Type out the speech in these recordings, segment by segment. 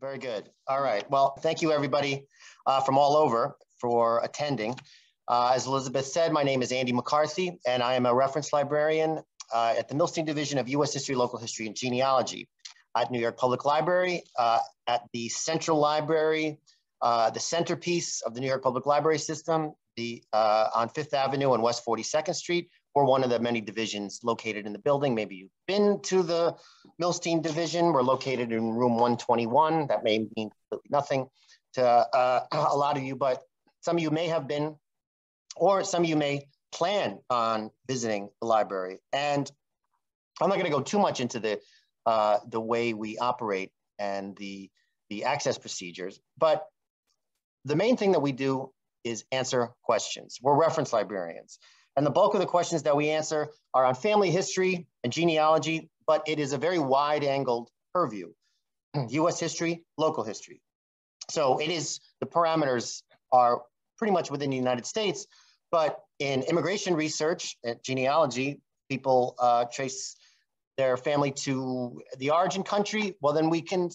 Very good. All right. Well, thank you everybody from all over for attending. As Elizabeth said, my name is Andy McCarthy, and I am a reference librarian at the Milstein Division of U.S. History, Local History, and Genealogy at New York Public Library, at the Central Library, the centerpiece of the New York Public Library system, on Fifth Avenue and West 42nd Street. We're one of the many divisions located in the building. Maybe you've been to the Milstein division. We're located in room 121. That may mean nothing to a lot of you, but some of you may have been, or some of you may plan on visiting the library. And I'm not going to go too much into the way we operate and the access procedures, but the main thing that we do is answer questions. We're reference librarians. And the bulk of the questions that we answer are on family history and genealogy, but it is a very wide-angled purview. US history, local history. So it is, the parameters are pretty much within the United States, but in immigration research and genealogy, people trace their family to the origin country. Well, then we can,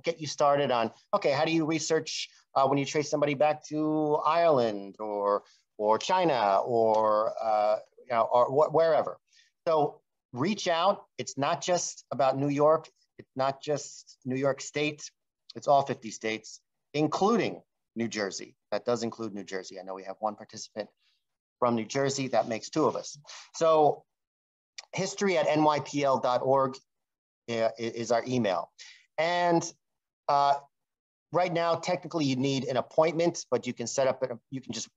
get you started on, okay, how do you research when you trace somebody back to Ireland or China or wherever. So reach out. It's not just about New York. It's not just New York State. It's all 50 states, including New Jersey. That does include New Jersey. I know we have one participant from New Jersey. That makes two of us. So history@nypl.org is our email. And right now, technically, you need an appointment, but you can set up. You can just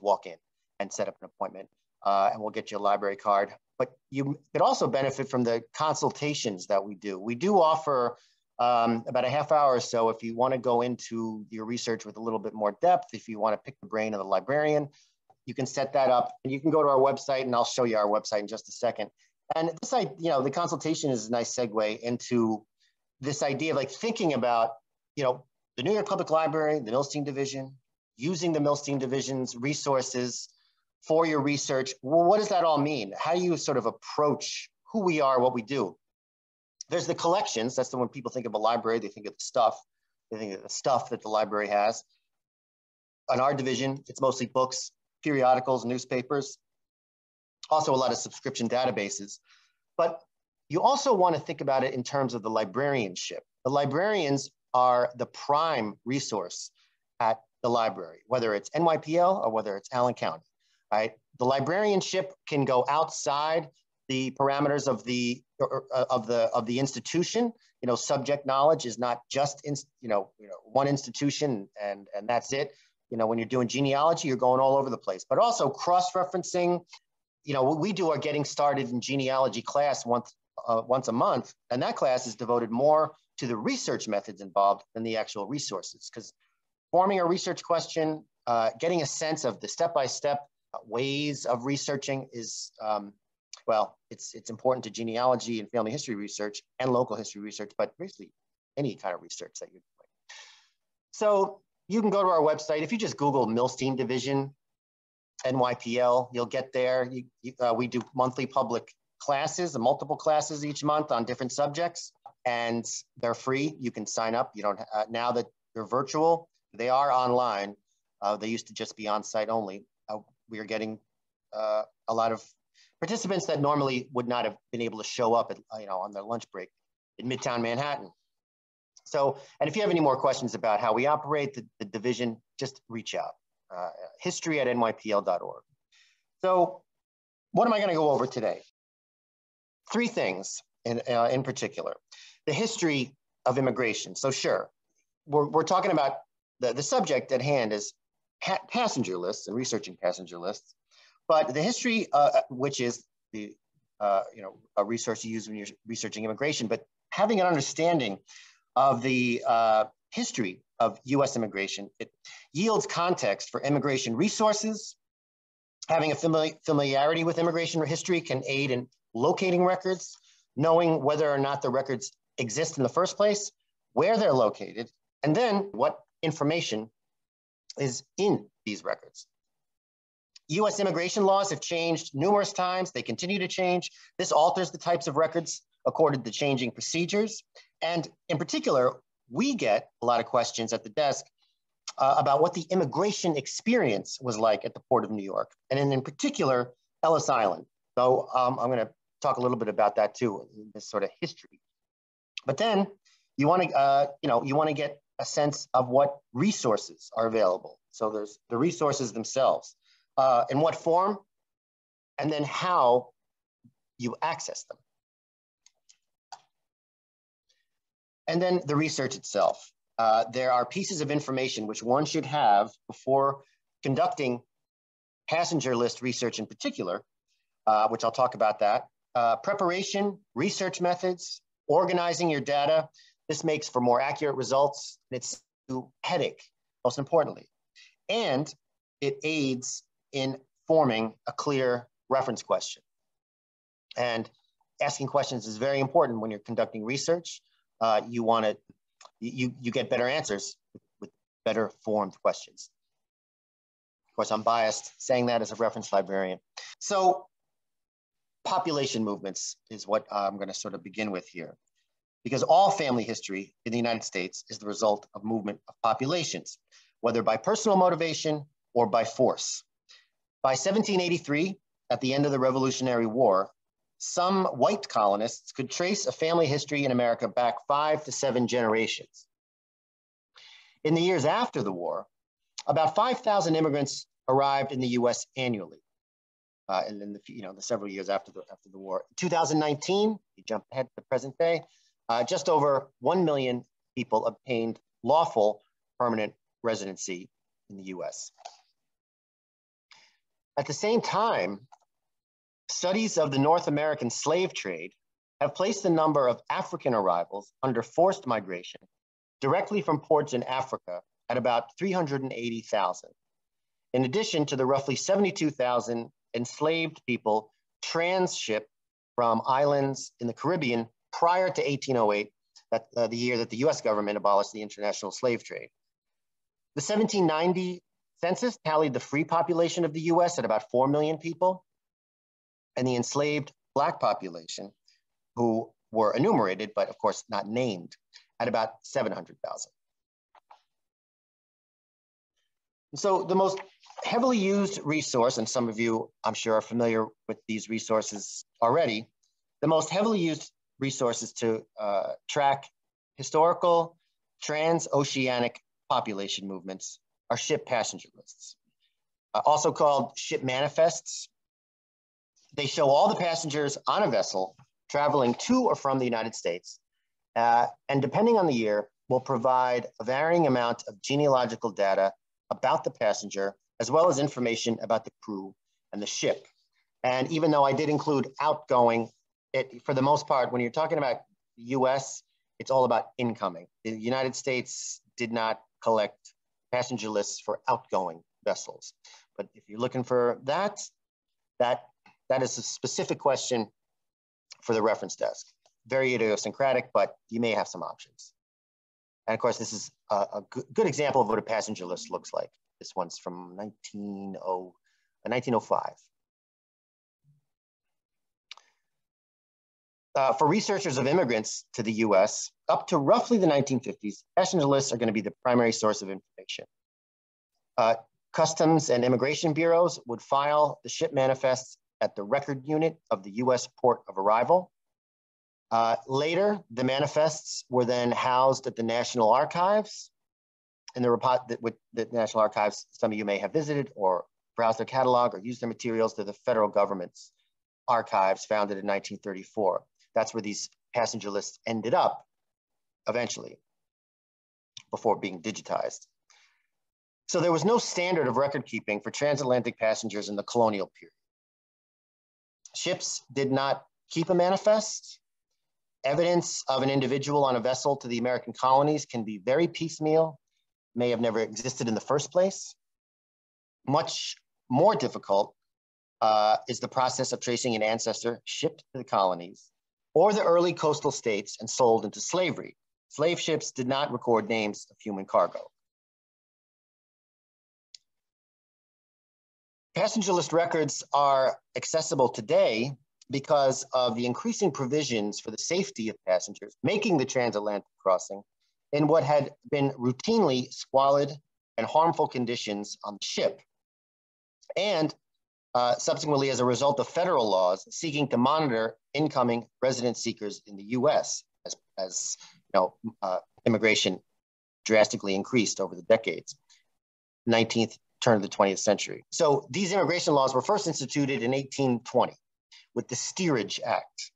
walk in and set up an appointment, and we'll get you a library card. But you could also benefit from the consultations that we do. We do offer about a half hour or so if you want to go into your research with a little bit more depth. If you want to pick the brain of the librarian, you can set that up, and you can go to our website, and I'll show you our website in just a second. And this, the consultation is a nice segue into this idea of like thinking about, the New York Public Library, the Milstein Division, using the Milstein Division's resources for your research. Well, what does that all mean? How do you sort of approach who we are, what we do? There's the collections. That's the when people think of a library, they think of the stuff. They think of the stuff that the library has. On our division, it's mostly books, periodicals, newspapers, also a lot of subscription databases. But you also want to think about it in terms of the librarianship. The librarians are the prime resource at the library, whether it's NYPL or whether it's Allen County, right? The librarianship can go outside the parameters of the institution. Subject knowledge is not just one institution and that's it. When you're doing genealogy, you're going all over the place. But also cross-referencing. What we do are getting started in genealogy class once a month, and that class is devoted more to the research methods involved than the actual resources. Because forming a research question, getting a sense of the step-by-step ways of researching is, it's important to genealogy and family history research and local history research, but basically any kind of research that you're doing. So you can go to our website. If you just Google Milstein Division, NYPL, you'll get there. We do monthly public classes, multiple classes each month on different subjects, and they're free. You can sign up. You don't now that they're virtual, they are online. They used to just be on site only. We are getting a lot of participants that normally would not have been able to show up at, on their lunch break in Midtown Manhattan. So, and if you have any more questions about how we operate the division, just reach out. History@nypl.org. So what am I going to go over today? Three things in particular. The history of immigration. So sure, we're talking about the subject at hand is passenger lists and researching passenger lists, but the history, which is the a resource you use when you're researching immigration, but having an understanding of the history of U.S. immigration, it yields context for immigration resources. Having a familiarity with immigration history can aid in locating records, knowing whether or not the records exist in the first place, where they're located, and then what information is in these records. U.S. immigration laws have changed numerous times. They continue to change. This alters the types of records according to changing procedures. And in particular, we get a lot of questions at the desk about what the immigration experience was like at the Port of New York, and in particular, Ellis Island. So I'm going to talk a little bit about that too, this sort of history. But then you want to, you want to get a sense of what resources are available. So there's the resources themselves, in what form, and then how you access them. And then the research itself. There are pieces of information which one should have before conducting passenger list research in particular, which I'll talk about that. Preparation, research methods, organizing your data. This makes for more accurate results. It's a headache, most importantly. And it aids in forming a clear reference question. And asking questions is very important when you're conducting research. You want to, you get better answers with better formed questions. Of course, I'm biased saying that as a reference librarian. So population movements is what I'm going to sort of begin with here, because all family history in the United States is the result of movement of populations, whether by personal motivation or by force. By 1783, at the end of the Revolutionary War, some white colonists could trace a family history in America back 5 to 7 generations. In the years after the war, about 5,000 immigrants arrived in the US annually. And in the several years after the war. 2019, you jump ahead to the present day, just over 1 million people obtained lawful permanent residency in the US. At the same time, studies of the North American slave trade have placed the number of African arrivals under forced migration directly from ports in Africa at about 380,000. In addition to the roughly 72,000 enslaved people transshipped from islands in the Caribbean prior to 1808, the year that the US government abolished the international slave trade. The 1790 census tallied the free population of the US at about 4 million people, and the enslaved Black population, who were enumerated, but of course not named, at about 700,000. So the most heavily used resource, and some of you, I'm sure, are familiar with these resources already, the most heavily used resources to track historical transoceanic population movements are ship passenger lists, also called ship manifests. They show all the passengers on a vessel traveling to or from the United States, and depending on the year, will provide a varying amount of genealogical data about the passenger, as well as information about the crew and the ship. And even though I did include outgoing, for the most part, when you're talking about the US, it's all about incoming. The United States did not collect passenger lists for outgoing vessels. But if you're looking for that is a specific question for the reference desk. Very idiosyncratic, but you may have some options. And of course, this is a good example of what a passenger list looks like. This one's from 1905. For researchers of immigrants to the US, up to roughly the 1950s, passenger lists are going to be the primary source of information. Customs and immigration bureaus would file the ship manifests at the record unit of the US port of arrival. Later, the manifests were then housed at the National Archives. And the National Archives, some of you may have visited or browsed their catalog or used their materials to the federal government's archives founded in 1934. That's where these passenger lists ended up eventually, before being digitized. So there was no standard of record keeping for transatlantic passengers in the colonial period. Ships did not keep a manifest. Evidence of an individual on a vessel to the American colonies can be very piecemeal, may have never existed in the first place. Much more difficult is the process of tracing an ancestor shipped to the colonies or the early coastal states and sold into slavery. Slave ships did not record names of human cargo. Passenger list records are accessible today because of the increasing provisions for the safety of passengers making the transatlantic crossing in what had been routinely squalid and harmful conditions on the ship, and subsequently as a result of federal laws seeking to monitor incoming resident seekers in the U.S. as immigration drastically increased over the decades, 19th turn of the 20th century. So these immigration laws were first instituted in 1820 with the Steerage Act,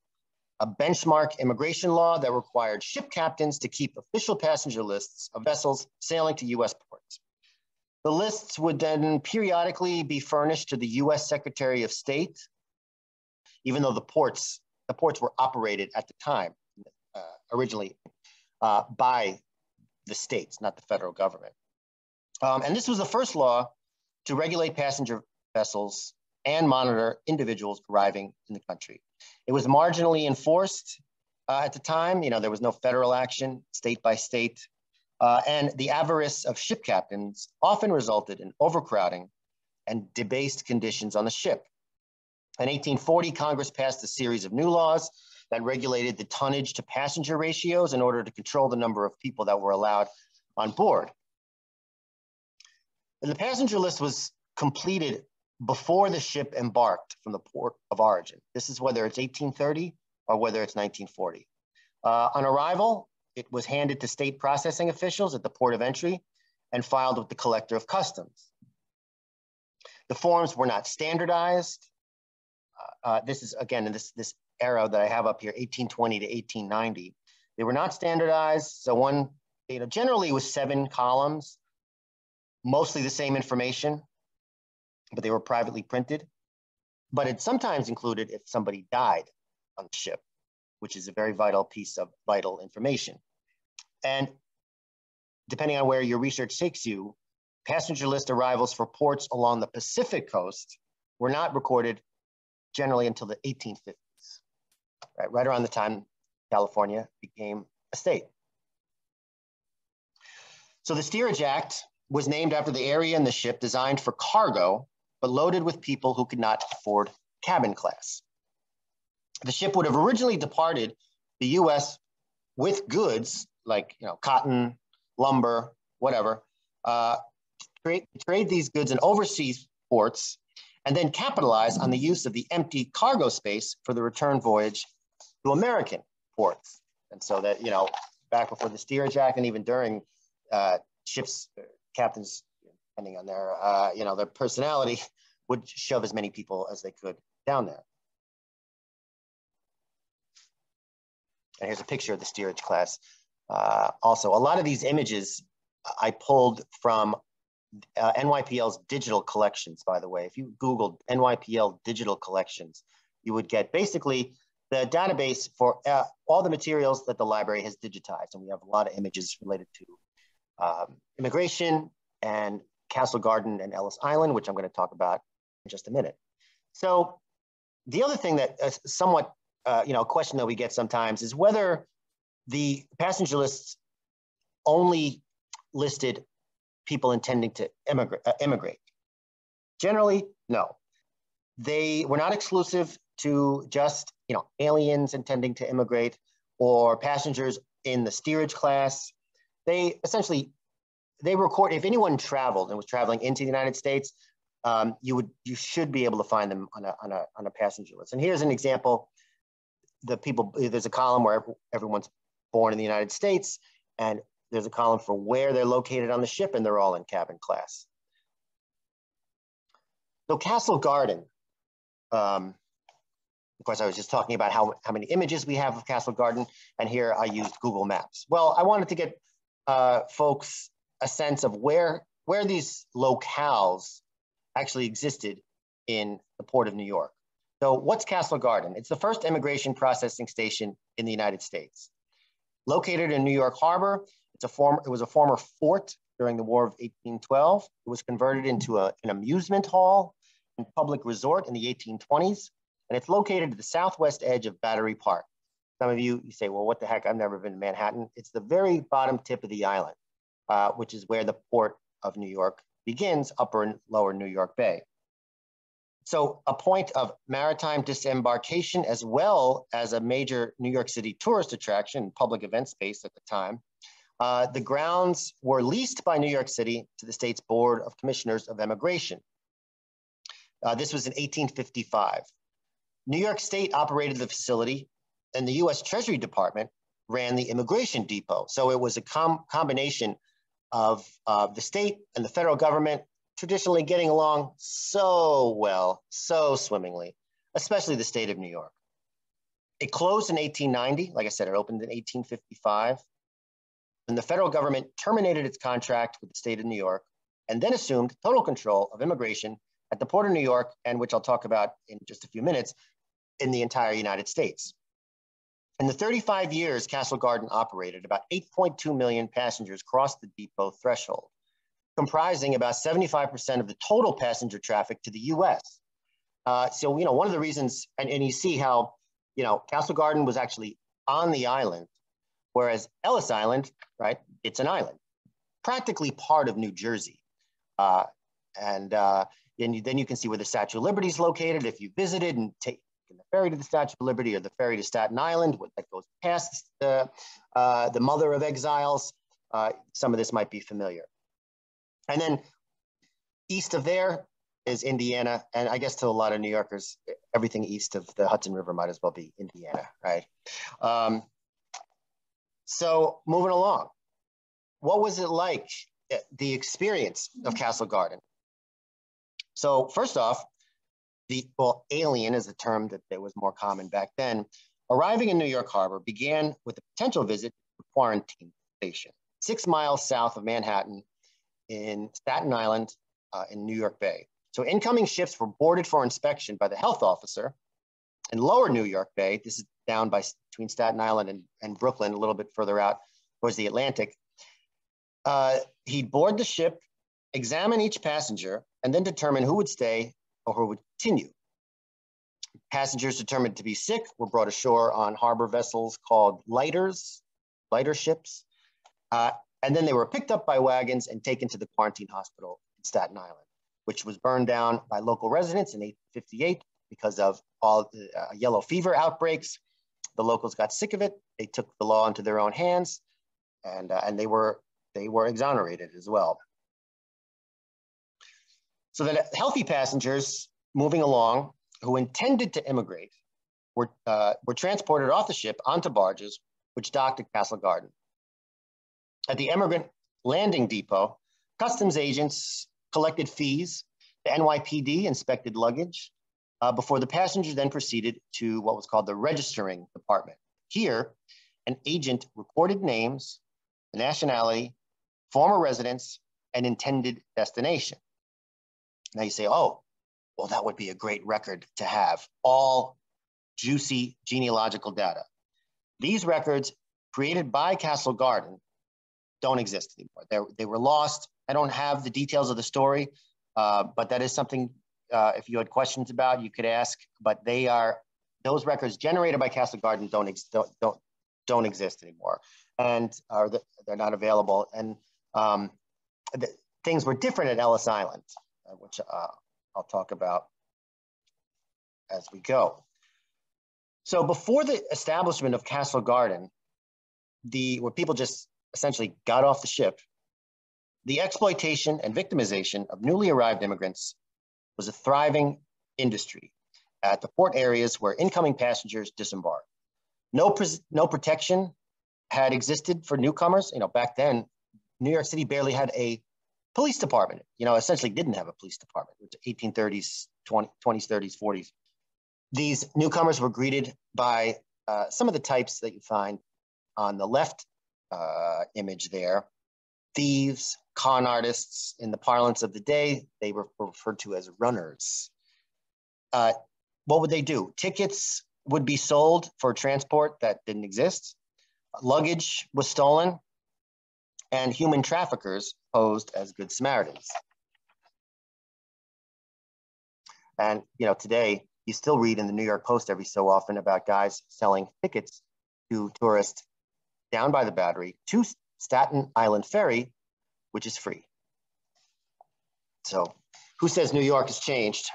a benchmark immigration law that required ship captains to keep official passenger lists of vessels sailing to U.S. ports. The lists would then periodically be furnished to the U.S. Secretary of State, even though the ports were operated at the time, originally by the states, not the federal government. And this was the first law to regulate passenger vessels and monitor individuals arriving in the country. It was marginally enforced at the time. There was no federal action, state by state. And the avarice of ship captains often resulted in overcrowding and debased conditions on the ship. In 1840, Congress passed a series of new laws that regulated the tonnage to passenger ratios in order to control the number of people that were allowed on board. And the passenger list was completed before the ship embarked from the port of origin. This is whether it's 1830 or whether it's 1940. On arrival, it was handed to state processing officials at the port of entry and filed with the collector of customs. The forms were not standardized. This is, again, in this arrow that I have up here, 1820 to 1890. They were not standardized. So one, generally was 7 columns, mostly the same information, but they were privately printed. But it sometimes included if somebody died on the ship, which is a very vital piece of vital information. And depending on where your research takes you, passenger list arrivals for ports along the Pacific coast were not recorded generally until the 1850s, right around the time California became a state. So the Steerage Act was named after the area in the ship designed for cargo, but loaded with people who could not afford cabin class. The ship would have originally departed the US with goods like cotton, lumber, whatever, trade these goods in overseas ports, and then capitalize on the use of the empty cargo space for the return voyage to American ports. And so that, back before the Steerage Act and even during ships, captains, depending on their personality, would shove as many people as they could down there. And here's a picture of the Steerage Class. Also, a lot of these images I pulled from NYPL's digital collections, by the way. If you Googled NYPL digital collections, you would get basically the database for all the materials that the library has digitized. And we have a lot of images related to immigration and Castle Garden and Ellis Island, which I'm going to talk about in just a minute. So the other thing that somewhat, a question that we get sometimes is whether the passenger lists only listed people intending to immigrate. Generally, no. They were not exclusive to just aliens intending to immigrate or passengers in the steerage class. They essentially, record, if anyone traveled and was traveling into the United States, you should be able to find them on a passenger list. And here's an example. There's a column where everyone's born in the United States, and there's a column for where they're located on the ship, and they're all in cabin class. So Castle Garden, of course, I was just talking about how many images we have of Castle Garden, and here I used Google Maps. Well, I wanted to get folks a sense of where these locales actually existed in the Port of New York. So what's Castle Garden? It's the first immigration processing station in the United States. Located in New York Harbor, it was a former fort during the War of 1812. It was converted into an amusement hall and public resort in the 1820s, and it's located at the southwest edge of Battery Park. Some of you say, well, what the heck? I've never been to Manhattan. It's the very bottom tip of the island, which is where the Port of New York begins, upper and lower New York Bay. So a point of maritime disembarkation, as well as a major New York City tourist attraction, public event space at the time, The grounds were leased by New York City to the state's Board of Commissioners of Immigration. This was in 1855. New York State operated the facility, and the U.S. Treasury Department ran the immigration depot. So it was a combination of the state and the federal government traditionally getting along so well, so swimmingly, especially the state of New York. It closed in 1890. Like I said, it opened in 1855. And the federal government terminated its contract with the state of New York and then assumed total control of immigration at the Port of New York, and which I'll talk about in just a few minutes, in the entire United States. In the 35 years Castle Garden operated, about 8.2 million passengers crossed the depot threshold, comprising about 75% of the total passenger traffic to the US. So, one of the reasons, and you see how, Castle Garden was actually on the island, whereas Ellis Island, right, it's an island, practically part of New Jersey. Then you can see where the Statue of Liberty is located. If you visited and take the ferry to the Statue of Liberty or the ferry to Staten Island, that goes past the Mother of Exiles, some of this might be familiar. And then east of there is Indiana. And I guess to a lot of New Yorkers, everything east of the Hudson River might as well be Indiana, right? So moving along, what was it like, the experience of Castle Garden? So first off, alien is a term that was more common back then. Arriving in New York Harbor began with a potential visit to Quarantine Station, 6 miles south of Manhattan in Staten Island in New York Bay. So incoming ships were boarded for inspection by the health officer in lower New York Bay. This is down between Staten Island and Brooklyn, a little bit further out towards the Atlantic. He'd board the ship, examine each passenger, and then determine who would stay or who would continue. Passengers determined to be sick were brought ashore on harbor vessels called lighter ships. And then they were picked up by wagons and taken to the quarantine hospital in Staten Island, which was burned down by local residents in 1858 because of all the yellow fever outbreaks. The locals got sick of it. They took the law into their own hands, and they were exonerated as well. So that healthy passengers moving along who intended to immigrate were transported off the ship onto barges, which docked at Castle Garden. At the Emigrant landing depot, customs agents collected fees. The NYPD inspected luggage before the passengers then proceeded to what was called the registering department. Here, an agent recorded names, the nationality, former residence, and intended destination. Now you say, oh, well, that would be a great record to have, all juicy genealogical data. These records created by Castle Garden don't exist anymore. They were lost. I don't have the details of the story, but that is something, if you had questions about, you could ask, but those records generated by Castle Garden don't exist anymore, and they're not available. And things were different at Ellis Island, which I'll talk about as we go. So before the establishment of Castle Garden, where people just essentially got off the ship, the exploitation and victimization of newly arrived immigrants was a thriving industry at the port areas where incoming passengers disembarked. No protection had existed for newcomers. Back then, New York City barely had a police department. Essentially didn't have a police department. It was 1830s, 20s, 30s, 40s. These newcomers were greeted by some of the types that you find on the left image there. Thieves, con artists. In the parlance of the day, they were referred to as runners. What would they do? Tickets would be sold for transport that didn't exist. Luggage was stolen, and human traffickers posed as good Samaritans. And today you still read in the New York Post every so often about guys selling tickets to tourists down by the Battery to Staten Island Ferry, which is free. So who says New York has changed?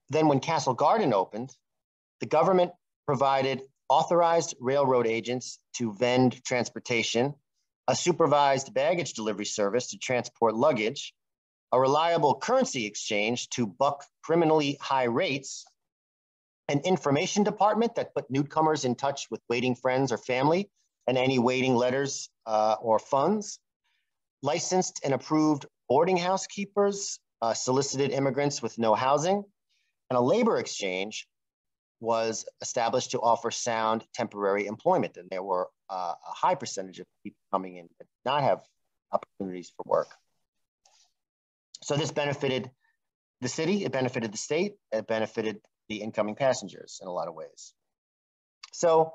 Then when Castle Garden opened, the government provided authorized railroad agents to vend transportation a supervised baggage delivery service to transport luggage, a reliable currency exchange to buck criminally high rates, an information department that put newcomers in touch with waiting friends or family and any waiting letters or funds, licensed and approved boarding house keepers, solicited immigrants with no housing, and a labor exchange was established to offer sound temporary employment. And there were a high percentage of people coming in that did not have opportunities for work. So this benefited the city, it benefited the state, it benefited the incoming passengers in a lot of ways. So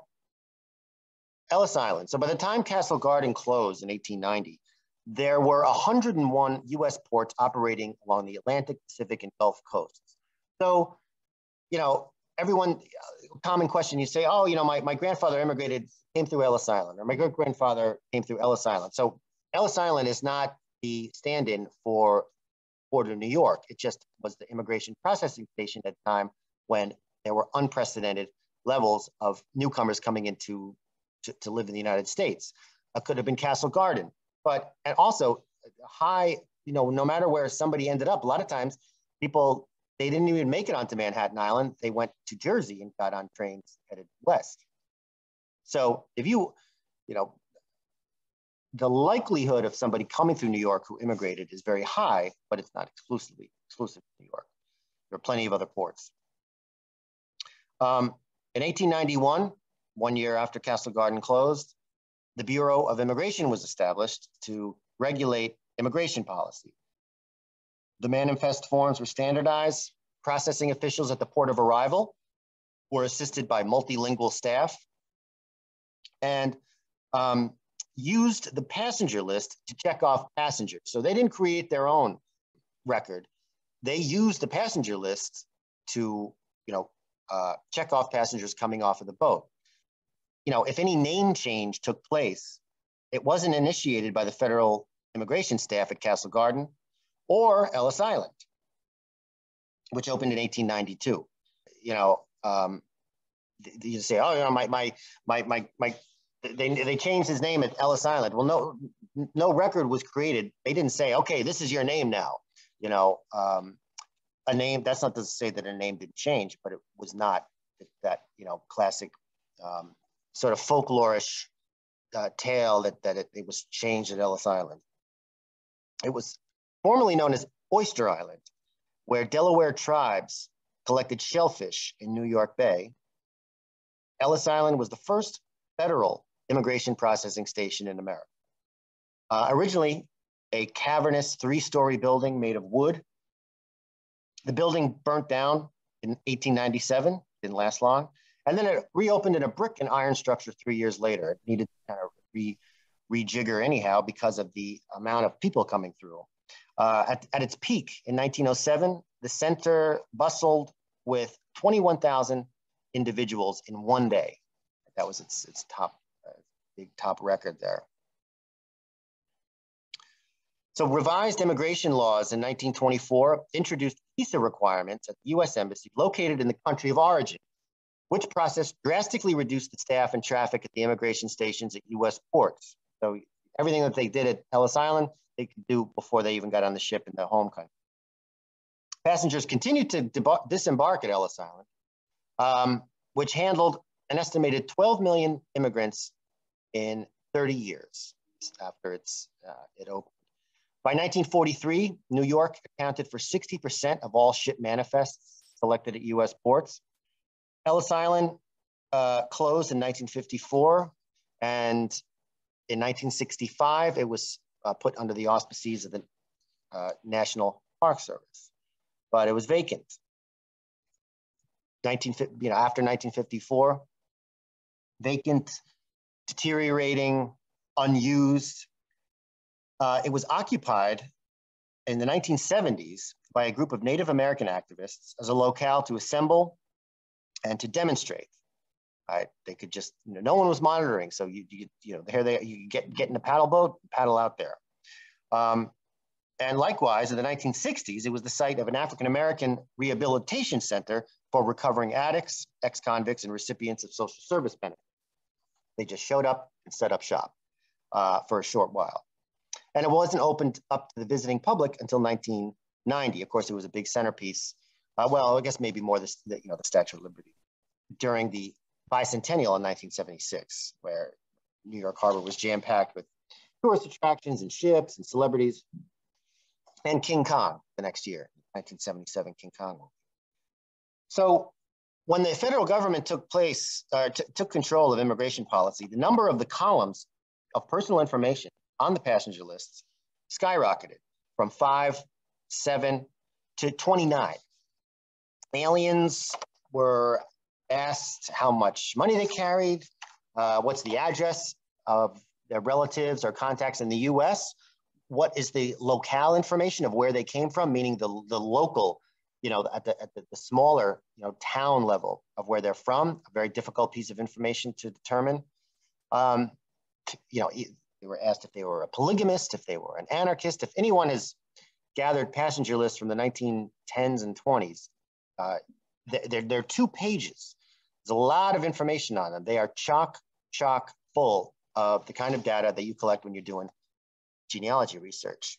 Ellis Island. So by the time Castle Garden closed in 1890, there were 101 US ports operating along the Atlantic, Pacific, and Gulf coasts. So, you know, everyone, common question, you say, oh, you know, my grandfather immigrated, came through Ellis Island, or my great-grandfather came through Ellis Island. So Ellis Island is not the stand-in for Port of New York. It just was the immigration processing station at the time when there were unprecedented levels of newcomers coming into to live in the United States. It could have been Castle Garden, but and also high, you know, no matter where somebody ended up, a lot of times people, they didn't even make it onto Manhattan Island. They went to Jersey and got on trains headed west. So if you know, the likelihood of somebody coming through New York who immigrated is very high, but it's not exclusive to New York. There are plenty of other ports. In 1891, 1 year after Castle Garden closed, the Bureau of Immigration was established to regulate immigration policy. The manifest forms were standardized. Processing officials at the port of arrival were assisted by multilingual staff and used the passenger list to check off passengers. So they didn't create their own record. They used the passenger list to, you know, check off passengers coming off of the boat. You know, if any name change took place, it wasn't initiated by the federal immigration staff at Castle Garden or Ellis Island, which opened in 1892. You know, you say, oh, you know, they changed his name at Ellis Island. Well, no record was created. They didn't say, okay, this is your name now. You know, a name, that's not to say that a name didn't change, but it was not that, you know, classic sort of folklorish tale that it was changed at Ellis Island. It was formerly known as Oyster Island, where Delaware tribes collected shellfish in New York Bay. Ellis Island was the first federal immigration processing station in America. Originally a cavernous 3-story building made of wood. The building burnt down in 1897, didn't last long. And then it reopened in a brick and iron structure 3 years later. It needed to kind of rejigger anyhow because of the amount of people coming through. At its peak in 1907, the center bustled with 21,000 individuals in one day. That was its top, big top record there. So revised immigration laws in 1924 introduced visa requirements at the US Embassy located in the country of origin, which process drastically reduced the staff and traffic at the immigration stations at US ports. So everything that they did at Ellis Island, they could do before they even got on the ship in their home country. Passengers continued to disembark at Ellis Island, which handled an estimated 12 million immigrants in 30 years after it opened. By 1943, New York accounted for 60% of all ship manifests collected at US ports. Ellis Island closed in 1954, and in 1965, it was put under the auspices of the National Park Service, but it was vacant. After 1954, vacant, deteriorating, unused. It was occupied in the 1970s by a group of Native American activists as a locale to assemble and to demonstrate. Right? They could just, no one was monitoring, so you get in a paddle boat, paddle out there. And likewise, in the 1960s, it was the site of an African American rehabilitation center for recovering addicts, ex-convicts, and recipients of social service benefits. They just showed up and set up shop. for a short while. And it wasn't opened up to the visiting public until 1990. Of course, it was a big centerpiece. Well, I guess maybe more the Statue of Liberty during the bicentennial in 1976, where New York Harbor was jam-packed with tourist attractions and ships and celebrities, and King Kong the next year, 1977 King Kong. So when the federal government took control of immigration policy, the number of the columns of personal information on the passenger lists skyrocketed from 5, 7 to 29. Aliens were asked how much money they carried, what's the address of their relatives or contacts in the US, what is the locale information of where they came from, meaning the local, at the smaller, town level of where they're from, a very difficult piece of information to determine. They were asked if they were a polygamist, if they were an anarchist. If anyone has gathered passenger lists from the 1910s and 20s, they're 2 pages. There's a lot of information on them. They are chock full of the kind of data that you collect when you're doing genealogy research.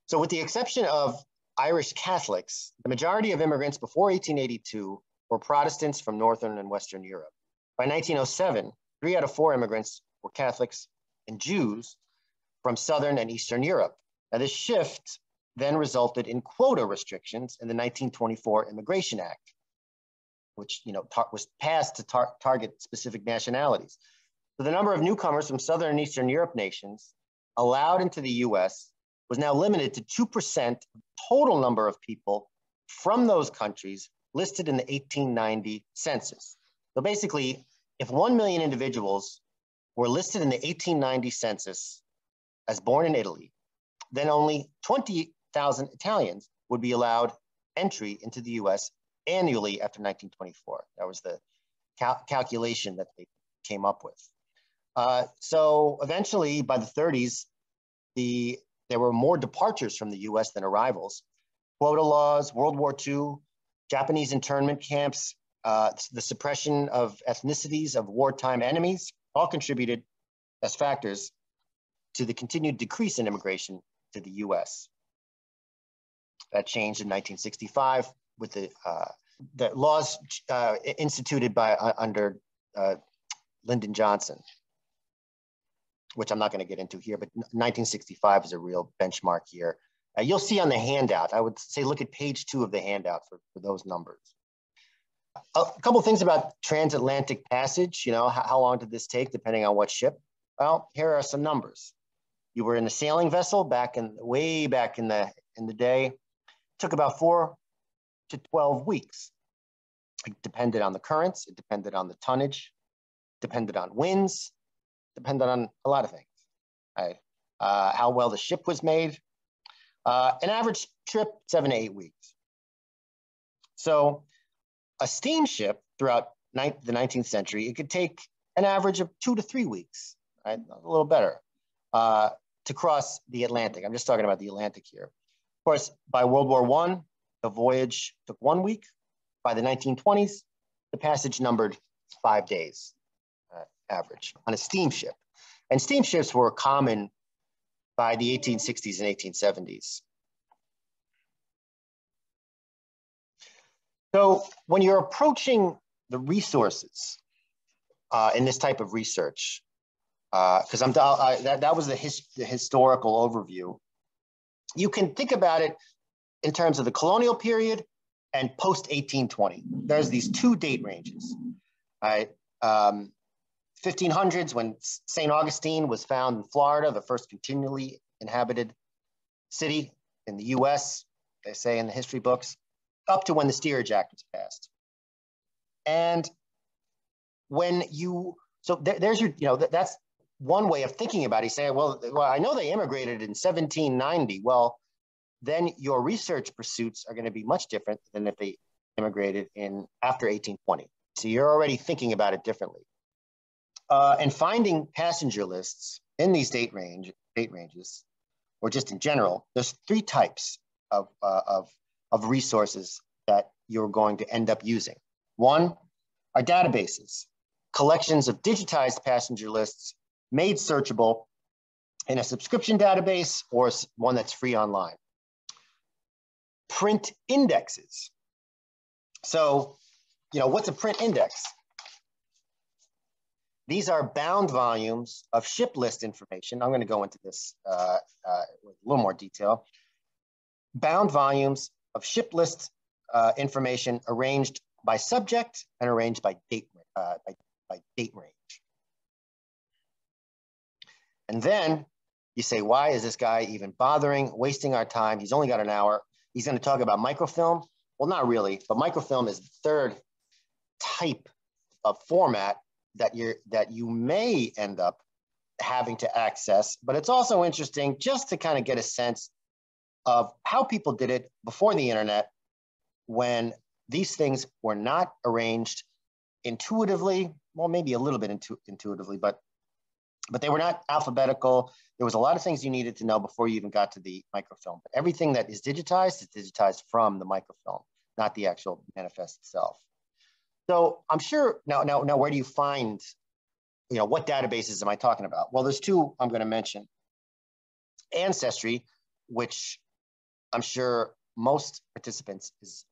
So with the exception of Irish Catholics, the majority of immigrants before 1882 were Protestants from Northern and Western Europe. By 1907, 3 out of 4 immigrants were Catholics and Jews from Southern and Eastern Europe. Now this shift then resulted in quota restrictions in the 1924 Immigration Act, which was passed to target specific nationalities. So the number of newcomers from Southern and Eastern Europe nations allowed into the US was now limited to 2% of the total number of people from those countries listed in the 1890 census. So basically, if 1 million individuals were listed in the 1890 census as born in Italy, then only 20,000 Italians would be allowed entry into the US annually after 1924. That was the calculation that they came up with. So eventually, by the 30s, there were more departures from the US than arrivals. Quota laws, World War II, Japanese internment camps, the suppression of ethnicities of wartime enemies, all contributed as factors to the continued decrease in immigration to the US. That changed in 1965 with the laws instituted under Lyndon Johnson, which I'm not going to get into here, but 1965 is a real benchmark year. You'll see on the handout, I would say look at page 2 of the handout for those numbers. A couple of things about Transatlantic Passage. How long did this take, depending on what ship? Well, here are some numbers. You were in a sailing vessel way back in the day. It took about 4 to 12 weeks. It depended on the currents. It depended on the tonnage. Depended on winds. Depended on a lot of things. Right? How well the ship was made. An average trip, 7 to 8 weeks. So a steamship throughout the 19th century, it could take an average of 2 to 3 weeks, right? A little better, to cross the Atlantic. I'm just talking about the Atlantic here. Of course, by World War I, the voyage took 1 week. By the 1920s, the passage numbered 5 days, average, on a steamship. And steamships were common by the 1860s and 1870s. So when you're approaching the resources in this type of research, because that was the historical overview, you can think about it in terms of the colonial period and post-1820. There's these 2 date ranges, right? 1500s, when St. Augustine was found in Florida, the first continually inhabited city in the US, they say in the history books, up to when the Steerage Act was passed. And there's your, that's one way of thinking about it. You say, well, I know they immigrated in 1790. Well, then your research pursuits are going to be much different than if they immigrated after 1820. So you're already thinking about it differently. And finding passenger lists in these date ranges, or just in general, there's 3 types of resources that you're going to end up using. One are databases, collections of digitized passenger lists made searchable in a subscription database or one that's free online. Print indexes. So, what's a print index? These are bound volumes of ship list information. I'm going to go into this with a little more detail. Bound volumes of ship list information arranged by subject and arranged by date range. And then you say, why is this guy even bothering, wasting our time? He's only got an hour. He's going to talk about microfilm. Well, not really, but microfilm is the third type of format that you may end up having to access. But it's also interesting just to kind of get a sense of how people did it before the internet, when these things were not arranged intuitively. Well, maybe a little bit intuitively, but they were not alphabetical. There was a lot of things you needed to know before you even got to the microfilm. But everything that is digitized from the microfilm, not the actual manifest itself. So I'm sure now where do you find, what databases am I talking about? Well, there's two I'm going to mention. Ancestry, which I'm sure most participants is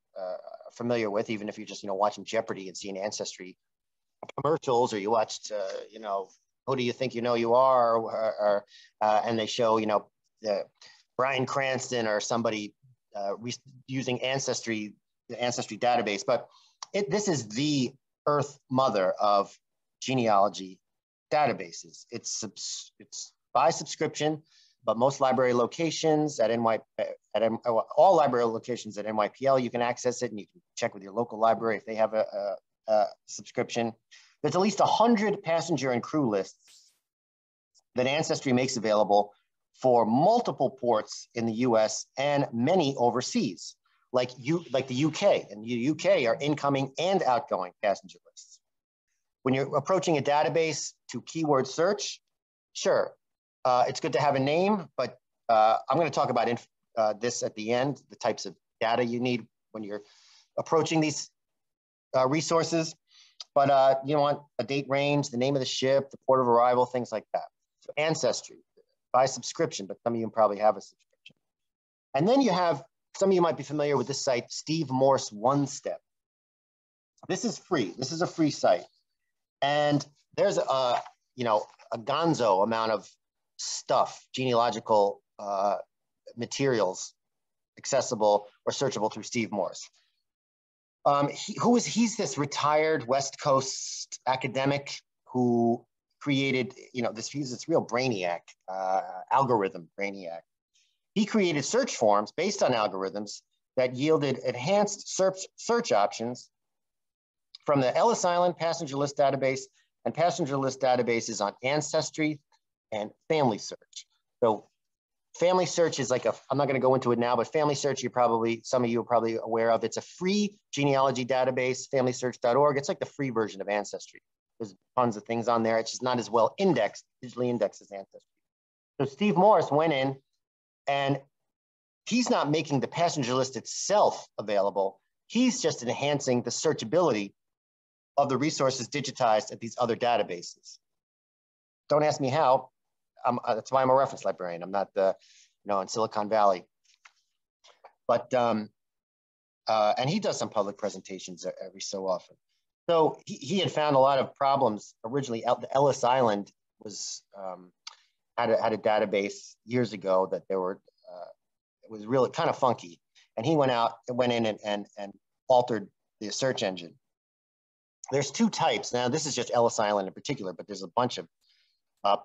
familiar with, even if you're just watching Jeopardy and seeing Ancestry commercials, or you watched who do you think you are, or and they show Bryan Cranston or somebody using the Ancestry database. But this is the Earth Mother of genealogy databases. It's by subscription, but most library locations all library locations at NYPL, you can access it, and you can check with your local library if they have a subscription. There's at least 100 passenger and crew lists that Ancestry makes available for multiple ports in the US and many overseas, like the UK. And the UK are incoming and outgoing passenger lists. When you're approaching a database to keyword search, sure, it's good to have a name, but I'm going to talk about this at the end, the types of data you need when you're approaching these resources. But you want a date range, the name of the ship, the port of arrival, things like that. So Ancestry, by subscription, but some of you probably have a subscription. And then you have, some of you might be familiar with this site, Steve Morse One Step. This is free. This is a free site. And there's a gonzo amount of stuff, genealogical materials accessible or searchable through Steve Morse. He's this retired West Coast academic who created, he's this real brainiac, algorithm brainiac. He created search forms based on algorithms that yielded enhanced search options from the Ellis Island passenger list database and passenger list databases on Ancestry and Family Search. So Family Search is like I'm not going to go into it now, but Family Search, some of you are probably aware of. It's a free genealogy database, familysearch.org. It's like the free version of Ancestry. There's tons of things on there. It's just not as well indexed, digitally indexed as Ancestry. So Steve Morse went in, and he's not making the passenger list itself available. He's just enhancing the searchability of the resources digitized at these other databases. Don't ask me how. That's why I'm a reference librarian. I'm not in Silicon Valley. But and he does some public presentations every so often. So he had found a lot of problems originally. The Ellis Island was had a database years ago that there were it was really kind of funky, and he went in and altered the search engine. There's two types. Now this is just Ellis Island in particular, but there's a bunch of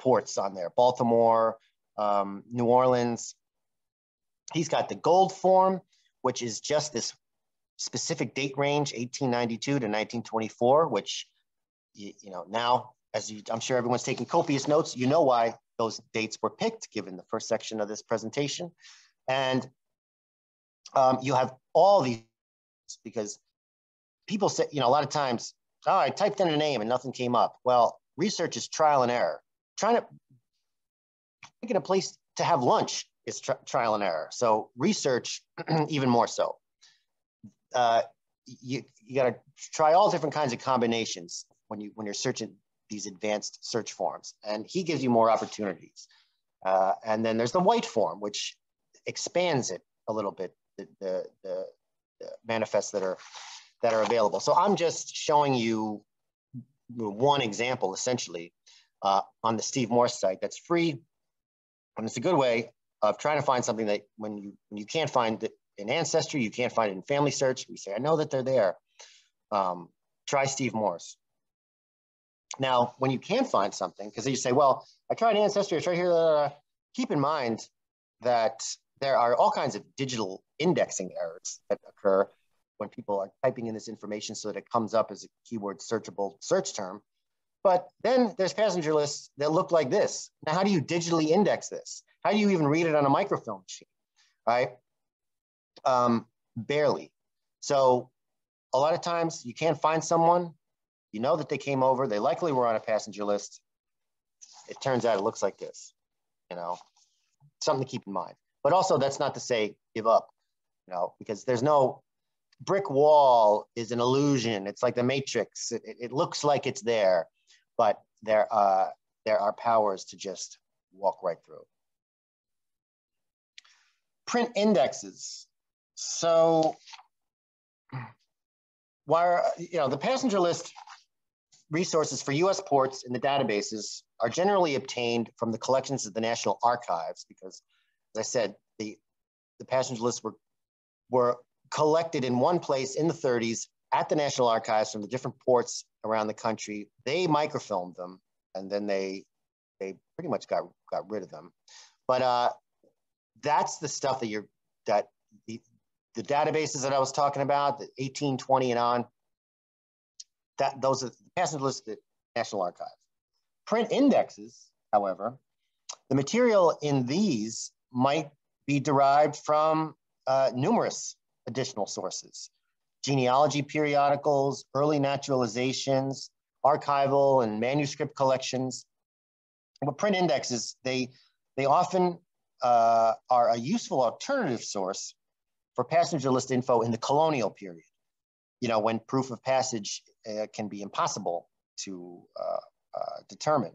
ports on there: Baltimore, New Orleans. He's got the gold form, which is just this specific date range, 1892 to 1924, which, now, I'm sure everyone's taking copious notes, why those dates were picked, given the first section of this presentation. And you have all these, because people say, a lot of times, I typed in a name and nothing came up. Well, research is trial and error. Picking a place to have lunch is trial and error. So research, even more so. You got to try all different kinds of combinations when you're searching these advanced search forms, and he gives you more opportunities. And then there's the white form, which expands it a little bit, the manifests that are available. So I'm just showing you one example, essentially, on the Steve Morse site that's free, and it's a good way of trying to find something that when you can't find it in Ancestry, you can't find it in Family Search. We say, I know that they're there. Try Steve Morse. Now, when you can't find something, because you say, well, I tried Ancestry, I tried here, keep in mind that there are all kinds of digital indexing errors that occur when people are typing in this information so that it comes up as a keyword searchable search term. But then there's passenger lists that look like this. Now, how do you digitally index this? How do you even read it on a microfilm machine, right? Barely. So a lot of times you can't find someone, you know that they came over, they likely were on a passenger list. It turns out it looks like this, you know, something to keep in mind. But also that's not to say give up, you know, because there's no brick wall is an illusion. It's like the Matrix. It looks like it's there, but there are powers to just walk right through. Print indexes. So, the passenger list resources for U.S. ports in the databases are generally obtained from the collections of the National Archives, because, as I said, the passenger lists were collected in one place in the 30s at the National Archives from the different ports around the country. They microfilmed them, and then they pretty much got rid of them. But that's the stuff that the databases that I was talking about, the 1820 and on, those are the passenger lists at the National Archives. Print indexes, however, the material in these might be derived from numerous additional sources: genealogy periodicals, early naturalizations, archival and manuscript collections. But print indexes, they often are a useful alternative source for passenger list info in the colonial period, when proof of passage can be impossible to determine,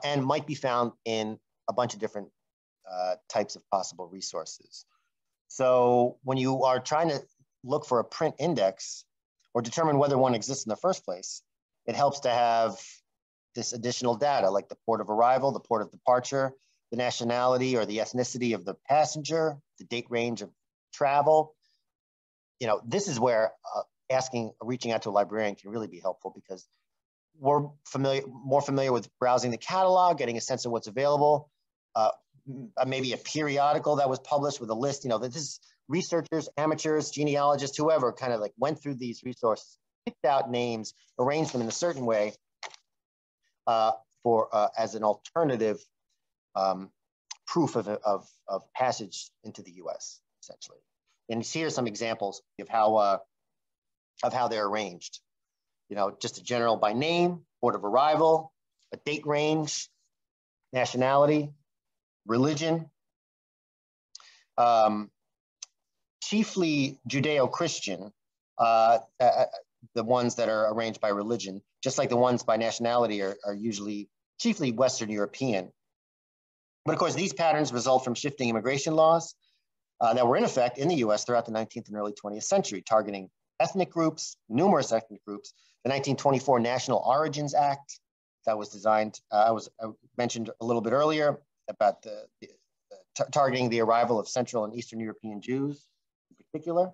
and might be found in a bunch of different types of possible resources. So when you are trying to look for a print index or determine whether one exists in the first place, it helps to have this additional data, like the port of arrival, the port of departure, the nationality or the ethnicity of the passenger, the date range of travel. This is where reaching out to a librarian can really be helpful, because we're more familiar with browsing the catalog, getting a sense of what's available, maybe a periodical that was published with a list. This is researchers, amateurs, genealogists, whoever kind of like went through these resources, picked out names, arranged them in a certain way as an alternative proof of passage into the U.S. essentially. And here are some examples of how they're arranged. Just a general by name, port of arrival, a date range, nationality, religion, chiefly Judeo-Christian, the ones that are arranged by religion, just like the ones by nationality are usually chiefly Western European. But of course, these patterns result from shifting immigration laws that were in effect in the US throughout the 19th and early 20th century, targeting ethnic groups, numerous ethnic groups. The 1924 National Origins Act that was designed, I mentioned a little bit earlier about targeting the arrival of Central and Eastern European Jews in particular.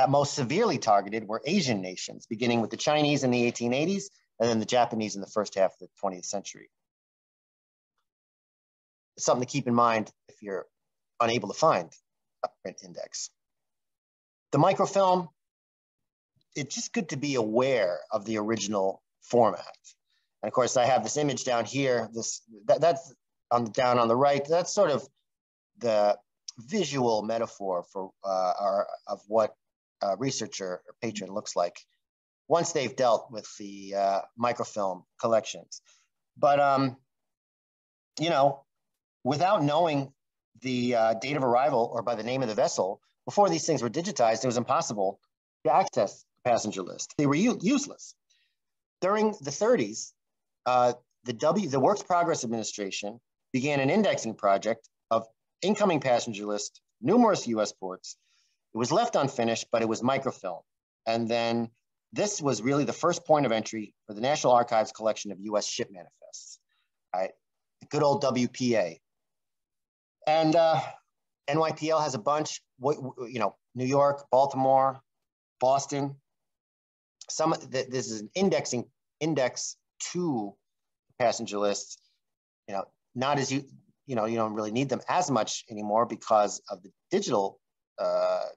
Most severely targeted were Asian nations, beginning with the Chinese in the 1880s and then the Japanese in the first half of the 20th century. It's something to keep in mind if you're unable to find a print index. The microfilm, it's just good to be aware of the original format. And of course, I have this image down here. That's down on the right. That's sort of the visual metaphor for of what a researcher or patron looks like once they've dealt with the microfilm collections. But without knowing the date of arrival or by the name of the vessel, before these things were digitized, it was impossible to access the passenger list. They were useless. During the 30s, the Works Progress Administration began an indexing project of incoming passenger list, numerous US ports. It was left unfinished, but it was microfilm. And then this was really the first point of entry for the National Archives collection of US ship manifests, right? The good old WPA. And NYPL has a bunch, you know, New York, Baltimore, Boston. This is an index to passenger lists, you know, not as you don't really need them as much anymore because of the digital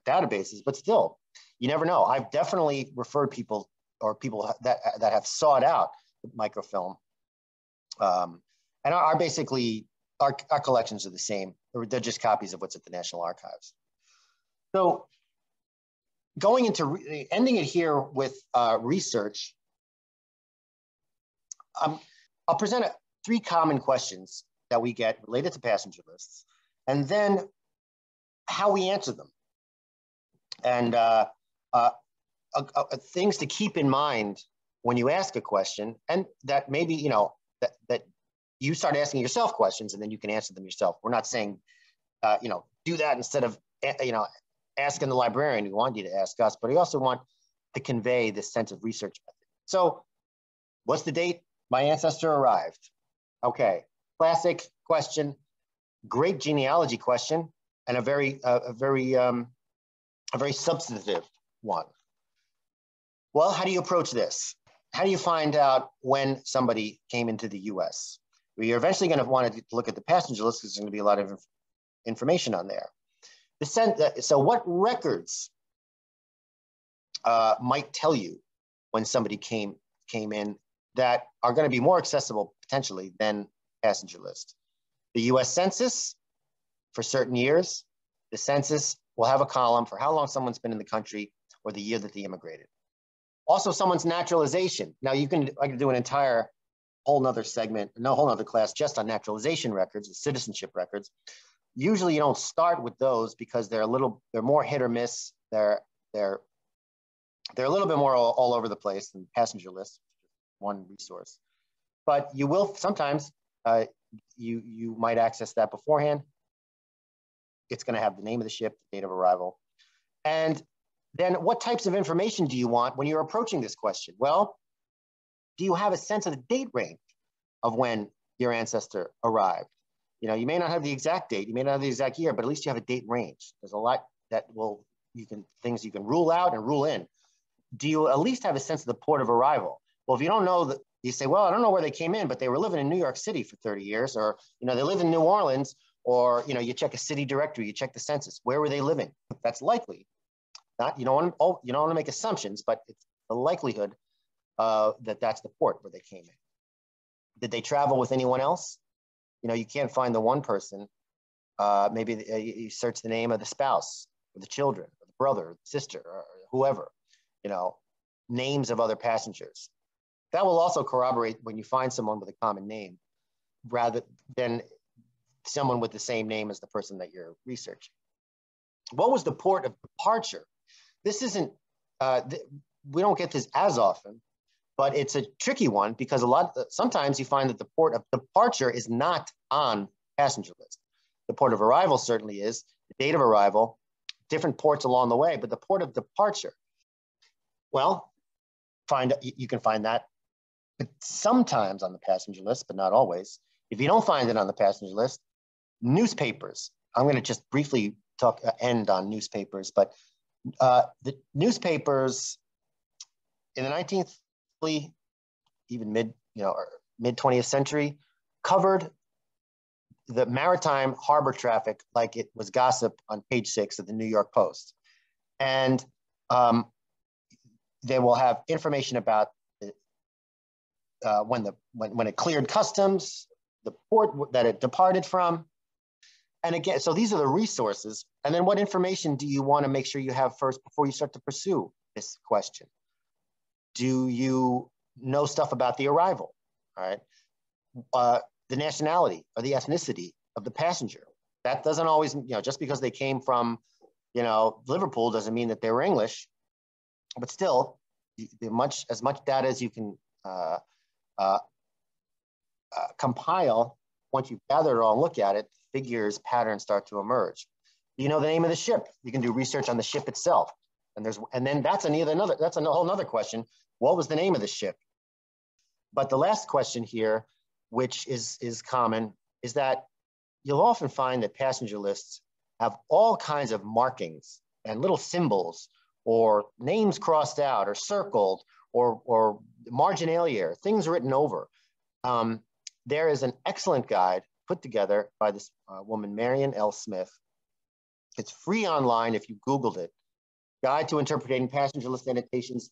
databases, but still, you never know. I've definitely referred people that have sought out microfilm, and are basically our collections are the same. They're just copies of what's at the National Archives. So going into ending it here with research, I'll present 3 common questions that we get related to passenger lists, and then how we answer them, and things to keep in mind when you ask a question, and that maybe, you know, that you start asking yourself questions and then you can answer them yourself. We're not saying, you know, do that instead of, you know, asking the librarian. We want you to ask us, but we also want to convey this sense of research method. So what's the date my ancestor arrived? Okay, classic question, great genealogy question, and a very substantive one. Well, how do you approach this? How do you find out when somebody came into the US? Well, you're eventually going to want to look at the passenger list because there's going to be a lot of information on there. So what records might tell you when somebody came in that are going to be more accessible potentially than passenger list? The US Census for certain years, the census will have a column for how long someone's been in the country or the year that they immigrated. Also, someone's naturalization. Now I can do an entire whole nother segment, whole nother class just on naturalization records, citizenship records. Usually you don't start with those because they're more hit or miss. They're a little bit more all over the place than passenger lists, one resource. But you will sometimes, you might access that beforehand. It's going to have the name of the ship, the date of arrival. And then what types of information do you want when you're approaching this question? Well, do you have a sense of the date range of when your ancestor arrived? You know, you may not have the exact date, you may not have the exact year, but at least you have a date range. There's a lot that things you can rule out and rule in. Do you at least have a sense of the port of arrival? Well, if you don't know that, you say, well, I don't know where they came in, but they were living in New York City for 30 years, or, you know, they live in New Orleans, or, you know, you check a city directory, you check the census. Where were they living? That's likely. You don't want to make assumptions, but it's the likelihood that that's the port where they came in. Did they travel with anyone else? You know, you can't find the one person. Maybe you search the name of the spouse, or the children, or the brother, or the sister, or whoever. You know, names of other passengers. That will also corroborate when you find someone with a common name, rather than someone with the same name as the person that you're researching. What was the port of departure? This isn't, we don't get this as often, but it's a tricky one because sometimes you find that the port of departure is not on passenger list. The port of arrival certainly is, the date of arrival, different ports along the way, but the port of departure, well, you can find that sometimes on the passenger list, but not always. If you don't find it on the passenger list, newspapers. I'm going to just briefly end on newspapers, but the newspapers in the 19th, even mid 20th century, covered the maritime harbor traffic like it was gossip on page 6 of the New York Post. And they will have information about when it cleared customs, the port that it departed from. And again, so these are the resources. And then what information do you want to make sure you have first before you start to pursue this question? Do you know stuff about the arrival, all right? The nationality or the ethnicity of the passenger. That doesn't always, just because they came from, Liverpool doesn't mean that they were English, but still, as much data as you can compile, once you gather it all and look at it, figures, patterns start to emerge. You know the name of the ship. You can do research on the ship itself. And then that's a whole nother question. What was the name of the ship? But the last question here, which is common, is that you'll often find that passenger lists have all kinds of markings and little symbols or names crossed out or circled or marginalia, things written over. There is an excellent guide put together by this woman, Marion L. Smith. It's free online if you Googled it. Guide to Interpreting Passenger List Annotations.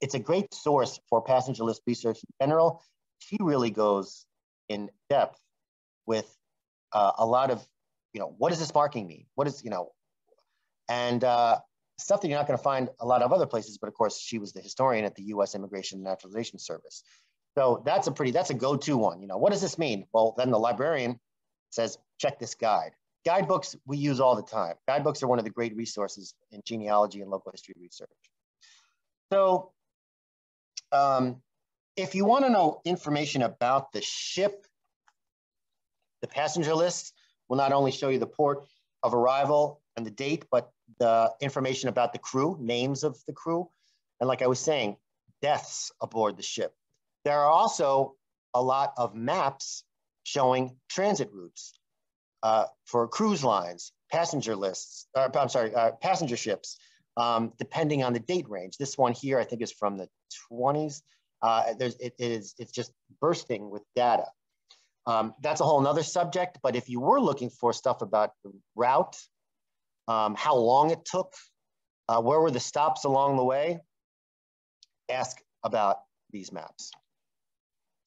It's a great source for passenger list research in general. She really goes in depth with a lot of, what does this marking mean? What is, and stuff that you're not going to find a lot of other places, but of course she was the historian at the U.S. Immigration and Naturalization Service. So that's a go-to one. What does this mean? Well, then the librarian says, check this guide. Guidebooks we use all the time. Guidebooks are one of the great resources in genealogy and local history research. So if you want to know information about the ship, the passenger list will not only show you the port of arrival and the date, but the information about the crew, names of the crew. And like I was saying, deaths aboard the ship. There are also a lot of maps showing transit routes for cruise lines, passenger lists, passenger ships, depending on the date range. This one here, I think, is from the 20s. It's just bursting with data. That's a whole nother subject, but if you were looking for stuff about the route, how long it took, where were the stops along the way, ask about these maps.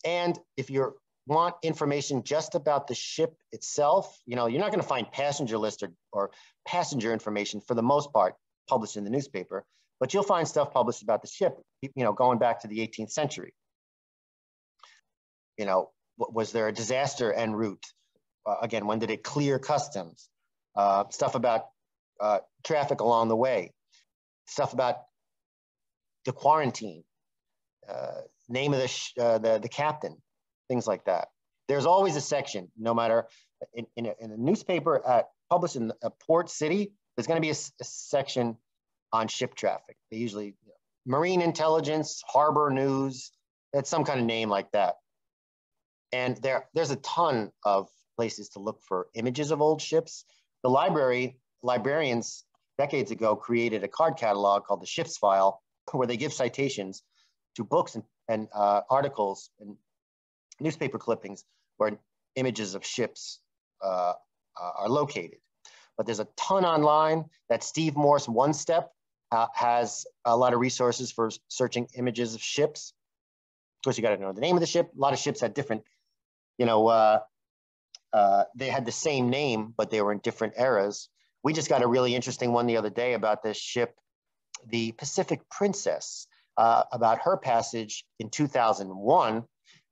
And if you want information just about the ship itself, you're not going to find passenger list or passenger information for the most part published in the newspaper, but you'll find stuff published about the ship, going back to the 18th century. Was there a disaster en route? Again, when did it clear customs? Stuff about traffic along the way, stuff about the quarantine, name of the captain, things like that. There's always a section, no matter in a newspaper published in a port city, there's going to be a section on ship traffic. They usually, marine intelligence, harbor news, it's some kind of name like that. And there's a ton of places to look for images of old ships. The librarians decades ago created a card catalog called the Ships File, where they give citations to books and articles and newspaper clippings where images of ships are located. But there's a ton online. That Steve Morse One Step has a lot of resources for searching images of ships. Of course, you got to know the name of the ship. A lot of ships had different, they had the same name, but they were in different eras. We just got a really interesting one the other day about this ship, the Pacific Princess, about her passage in 2001.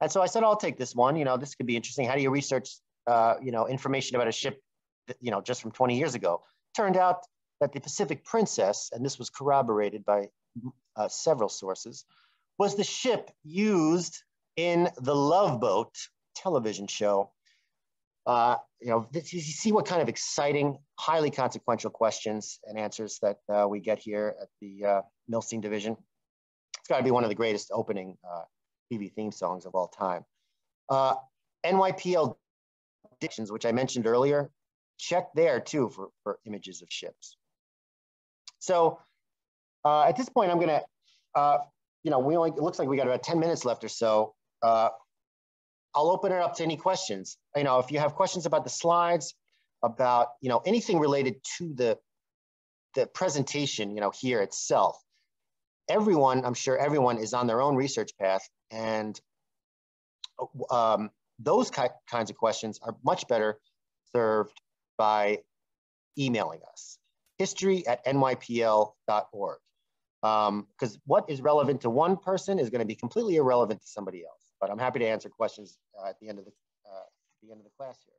And so I said, I'll take this one. This could be interesting. How do you research, information about a ship, just from 20 years ago? Turned out that the Pacific Princess, and this was corroborated by several sources, was the ship used in the Love Boat television show. You see what kind of exciting, highly consequential questions and answers that we get here at the Milstein division. It's got to be one of the greatest opening TV theme songs of all time. NYPL dictions, which I mentioned earlier, check there too for images of ships. So at this point, I'm going to, it looks like we got about 10 minutes left or so. I'll open it up to any questions. If you have questions about the slides, about, anything related to the presentation, here itself. I'm sure everyone is on their own research path, and those kinds of questions are much better served by emailing us, history@nypl.org. Because what is relevant to one person is going to be completely irrelevant to somebody else. But I'm happy to answer questions at the end of the class here.